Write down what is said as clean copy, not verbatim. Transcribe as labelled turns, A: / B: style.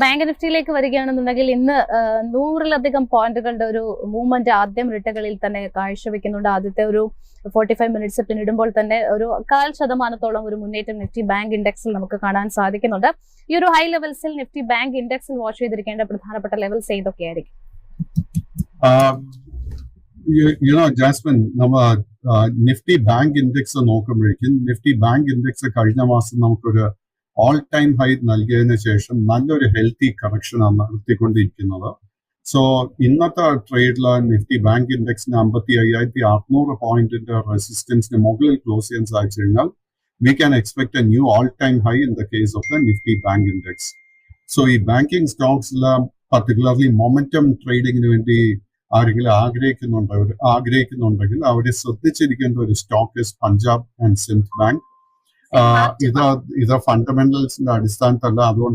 A: Bank നിഫ്റ്റിയിലേക്ക് വരികയാണെന്നുണ്ടെങ്കിൽ ഇന്ന് 100-ലധികം പോയിന്റുകളുടെ ഒരു മൂവ്മെന്റ് ആദ്യം റിട്ടകളിൽ തന്നെ കാഴ്ചവെക്കുന്നുണ്ട്. ആദ്യത്തെ ഒരു 45 മിനിറ്റ്സ് പിന്നിടുമ്പോൾ തന്നെ ഒരു 0.5% ഒരു മുന്നേറ്റം നിഫ്റ്റി ബാങ്ക് ഇൻഡെക്സിൽ നമുക്ക് കാണാൻ സാധിക്കുന്നുണ്ട്. ഈ ഒരു ഹൈ ലെവൽസിൽ നിഫ്റ്റി ബാങ്ക് ഇൻഡെക്സിൽ വാച്ച് ചെയ്തിരിക്കേണ്ട പ്രധാനപ്പെട്ട ലെവൽസ് ഏതൊക്കെയായിരിക്കും?
B: ജാസ്മിൻ, നമ്മൾ നിഫ്റ്റി ബാങ്ക് ഇൻഡെക്സ് നോക്കുമ്പോഴേക്കും നിഫ്റ്റി ബാങ്ക് ഇൻഡെക്സ് കഴിഞ്ഞ മാസം നമുക്കൊരു ഓൾ ടൈം ഹൈ നൽകിയതിനു ശേഷം നല്ലൊരു ഹെൽത്തി കറക്ഷനാണ് നടത്തിക്കൊണ്ടിരിക്കുന്നത്. സോ ഇന്നത്തെ ട്രേഡില് നിഫ്റ്റി ബാങ്ക് ഇൻഡെക്സിന് 55,600 പോയിന്റിന്റെ റെസിസ്റ്റൻസിന് മുകളിൽ ക്ലോസ് ചെയ്യാൻ സാധിച്ചു കഴിഞ്ഞാൽ we can expect a new all-time high in the case of the Nifty Bank Index. So ഈ ബാങ്കിങ് സ്റ്റോക്സില് പർട്ടിക്കുലർലി മൊമെന്റം ട്രേഡിങ്ങിന് വേണ്ടി ആരെങ്കിലും ആഗ്രഹിക്കുന്നുണ്ടെങ്കിൽ അവരെ ശ്രദ്ധിച്ചിരിക്കേണ്ട ഒരു stock Punjab and Sindh bank. ഇത് ഫണ്ടമെന്റൽസിന്റെ അടിസ്ഥാനത്തല്ല, അതുകൊണ്ട്